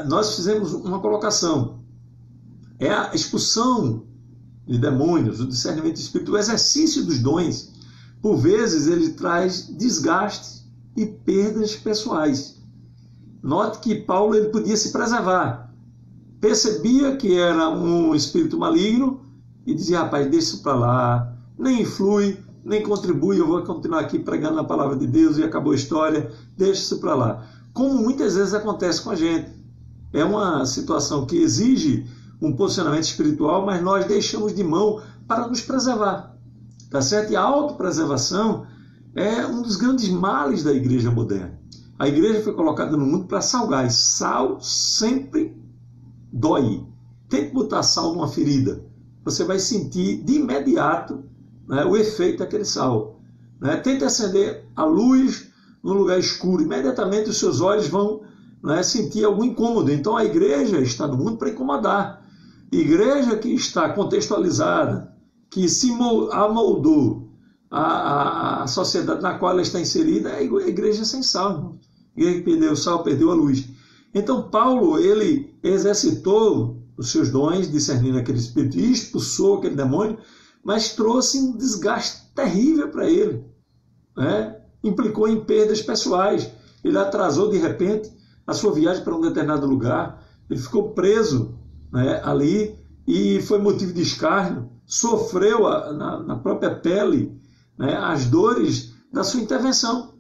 Nós fizemos uma colocação. É a expulsão de demônios, o discernimento espiritual, o exercício dos dons. Por vezes ele traz desgaste e perdas pessoais. Note que Paulo ele podia se preservar. Percebia que era um espírito maligno e dizia, rapaz, deixa isso para lá, nem influi, nem contribui, eu vou continuar aqui pregando a palavra de Deus e acabou a história, deixa isso para lá. Como muitas vezes acontece com a gente. É uma situação que exige um posicionamento espiritual, mas nós deixamos de mão para nos preservar. Tá certo? E a autopreservação é um dos grandes males da igreja moderna. A igreja foi colocada no mundo para salgar, e sal sempre dói. Tente botar sal numa ferida, você vai sentir de imediato o efeito daquele sal. Tente acender a luz num lugar escuro, imediatamente os seus olhos vão sentir algum incômodo. Então a igreja está no mundo para incomodar. Igreja que está contextualizada, que se amoldou a sociedade na qual ela está inserida, é a igreja sem sal. A igreja que perdeu o sal, perdeu a luz. Então Paulo, ele exercitou os seus dons, discernindo aquele espírito, e expulsou aquele demônio, mas trouxe um desgaste terrível para ele, né? Implicou em perdas pessoais. Ele atrasou de repente a sua viagem para um determinado lugar, ele ficou preso, né, ali, e foi motivo de escárnio, sofreu na própria pele, né, as dores da sua intervenção.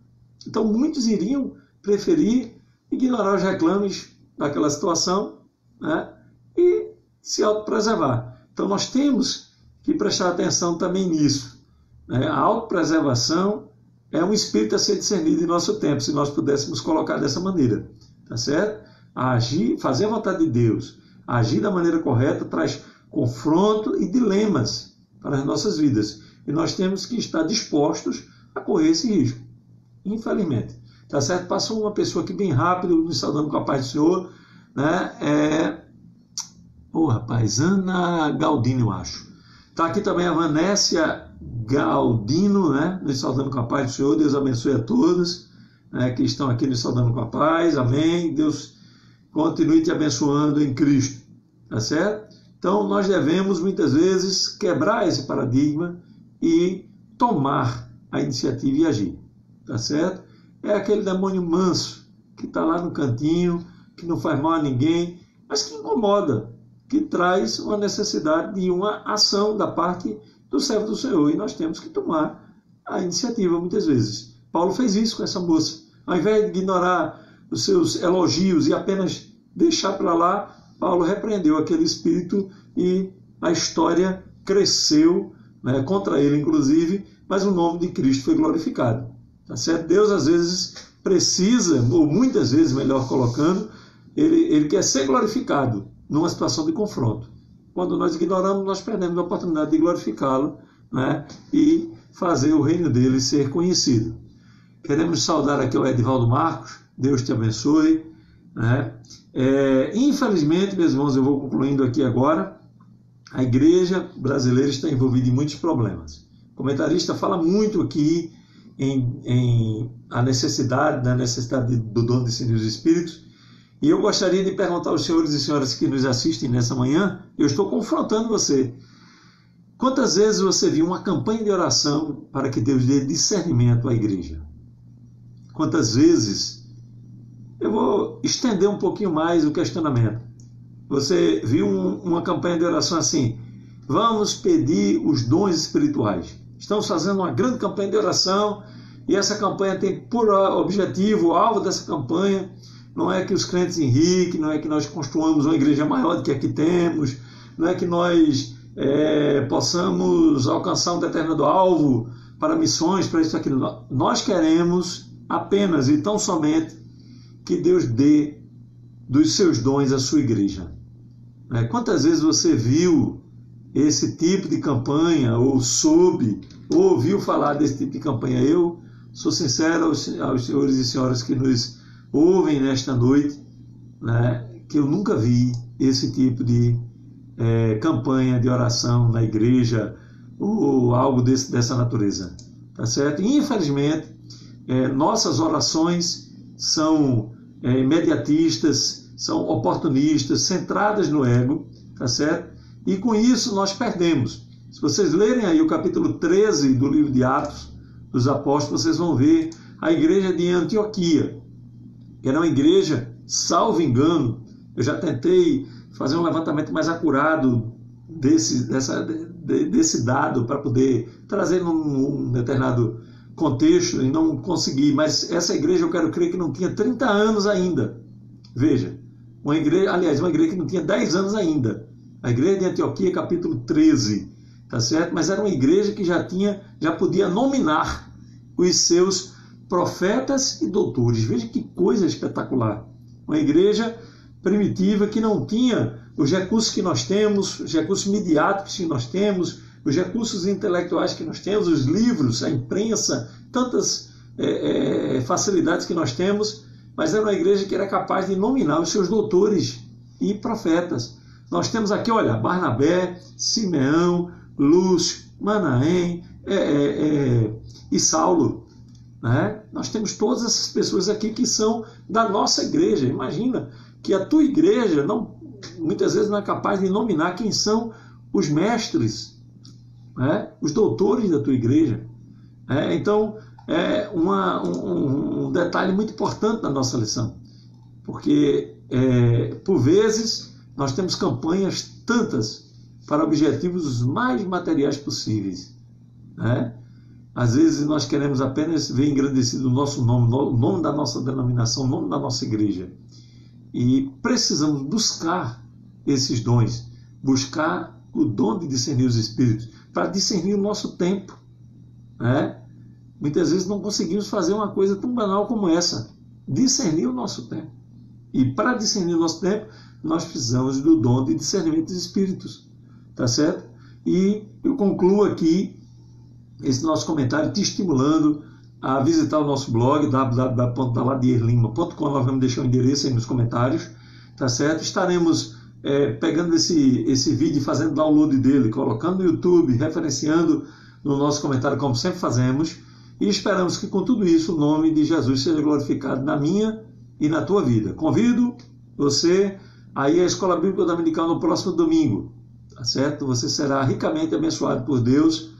Então muitos iriam preferir ignorar os reclames daquela situação, né, e se autopreservar. Então nós temos que prestar atenção também nisso, né? A autopreservação é um espírito a ser discernido em nosso tempo, se nós pudéssemos colocar dessa maneira, tá certo? Agir, fazer a vontade de Deus, agir da maneira correta, traz confronto e dilemas para as nossas vidas. E nós temos que estar dispostos a correr esse risco, infelizmente. Tá certo? Passou uma pessoa aqui bem rápido, nos saudando com a paz do Senhor, né? Ana Galdino, eu acho. Está aqui também a Vanécia Galdino, né? Nos saudando com a paz do Senhor. Deus abençoe a todos, né, que estão aqui nos saudando com a paz. Amém. Deus continue te abençoando em Cristo. Tá certo? Então, nós devemos, muitas vezes, quebrar esse paradigma e tomar a iniciativa e agir. Tá certo? É aquele demônio manso que está lá no cantinho, que não faz mal a ninguém, mas que incomoda, que traz uma necessidade de uma ação da parte do servo do Senhor. E nós temos que tomar a iniciativa, muitas vezes. Paulo fez isso com essa moça. Ao invés de ignorar os seus elogios e apenas deixar para lá, Paulo repreendeu aquele espírito e a história cresceu, né, contra ele, inclusive, mas o nome de Cristo foi glorificado. Tá certo? Deus, às vezes, precisa, ou muitas vezes, melhor colocando, ele quer ser glorificado numa situação de confronto. Quando nós ignoramos, nós perdemos a oportunidade de glorificá-lo, né, e fazer o reino dele ser conhecido. Queremos saudar aqui o Edivaldo Marcos, Deus te abençoe, né? Infelizmente, meus irmãos, eu vou concluindo aqui agora, a igreja brasileira está envolvida em muitos problemas. O comentarista fala muito aqui da necessidade do dom de discernir os espíritos, e eu gostaria de perguntar aos senhores e senhoras que nos assistem nessa manhã, eu estou confrontando você. Quantas vezes você viu uma campanha de oração para que Deus dê discernimento à igreja? Quantas vezes, eu vou estender um pouquinho mais o questionamento, você viu uma campanha de oração assim: vamos pedir os dons espirituais. Estamos fazendo uma grande campanha de oração e essa campanha tem por objetivo, o alvo dessa campanha, não é que os crentes enriquem, não é que nós construamos uma igreja maior do que aqui temos, não é que nós possamos alcançar um determinado alvo para missões, para isso, aquilo. Nós queremos apenas e tão somente que Deus dê dos seus dons à sua igreja. Quantas vezes você viu esse tipo de campanha, ou soube, ou ouviu falar desse tipo de campanha? Eu sou sincero aos senhores e senhoras que nos ouvem nesta noite, né, que eu nunca vi esse tipo de campanha de oração na igreja, ou algo dessa natureza. Tá certo? E, infelizmente, nossas orações são imediatistas, são oportunistas, centradas no ego, tá certo? E com isso nós perdemos. Se vocês lerem aí o capítulo 13 do livro de Atos dos Apóstolos, vocês vão ver a igreja de Antioquia, que era uma igreja, salvo engano, eu já tentei fazer um levantamento mais acurado desse dado para poder trazer num determinado contexto e não consegui, mas essa igreja eu quero crer que não tinha 30 anos ainda. Veja, uma igreja que não tinha 10 anos ainda. A igreja de Antioquia, capítulo 13, tá certo? Mas era uma igreja que já podia nominar os seus profetas e doutores. Veja que coisa espetacular. Uma igreja primitiva que não tinha os recursos que nós temos, os recursos midiáticos que nós temos, os recursos intelectuais que nós temos, os livros, a imprensa, tantas facilidades que nós temos, mas era uma igreja que era capaz de nominar os seus doutores e profetas. Nós temos aqui, olha, Barnabé, Simeão, Lúcio, Manaém e Saulo. né? Nós temos todas essas pessoas aqui que são da nossa igreja. Imagina que a tua igreja muitas vezes não é capaz de nominar quem são os mestres, né? Os doutores da tua igreja. Então, é um detalhe muito importante na nossa lição, porque, por vezes, nós temos campanhas tantas para objetivos os mais materiais possíveis, né? Às vezes nós queremos apenas ver engrandecido o nosso nome, o nome da nossa denominação, o nome da nossa igreja. E precisamos buscar esses dons, buscar o dom de discernir os espíritos, para discernir o nosso tempo, né? Muitas vezes não conseguimos fazer uma coisa tão banal como essa, discernir o nosso tempo. E para discernir o nosso tempo, nós precisamos do dom de discernimento dos espíritos, tá certo? E eu concluo aqui esse nosso comentário te estimulando a visitar o nosso blog www.daladierlima.com. Nós vamos deixar o endereço aí nos comentários, tá certo? Estaremos pegando esse vídeo e fazendo download dele, colocando no YouTube, referenciando no nosso comentário, como sempre fazemos, e esperamos que com tudo isso o nome de Jesus seja glorificado na minha e na tua vida. Convido você aí à Escola Bíblica Dominical no próximo domingo, tá certo? Você será ricamente abençoado por Deus.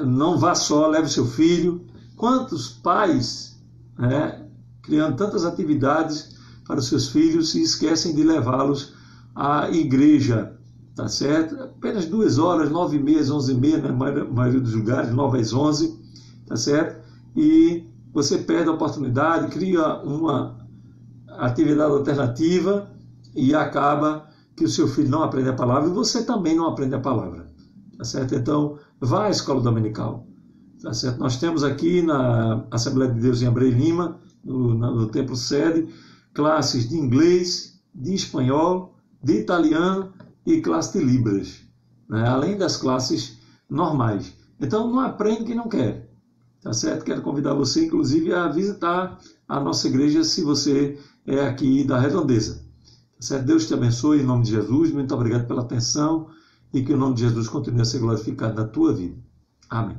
Não vá só, leve seu filho. Quantos pais, criando tantas atividades para os seus filhos, se esquecem de levá-los à igreja, tá certo? Apenas 2 horas, 9h30, 11h30, na maioria dos lugares, 9 às 11, tá certo? E você perde a oportunidade, cria uma atividade alternativa e acaba que o seu filho não aprende a palavra e você também não aprende a palavra, tá certo? Então, vá à escola dominical, tá certo? Nós temos aqui na Assembleia de Deus em Abreu e Lima, no templo sede, classes de inglês, de espanhol, de italiano e classe de Libras, né? Além das classes normais. Então, não aprende quem não quer, tá certo? Quero convidar você, inclusive, a visitar a nossa igreja, se você é aqui da Redondeza, tá certo? Deus te abençoe, em nome de Jesus. Muito obrigado pela atenção e que o nome de Jesus continue a ser glorificado na tua vida. Amém.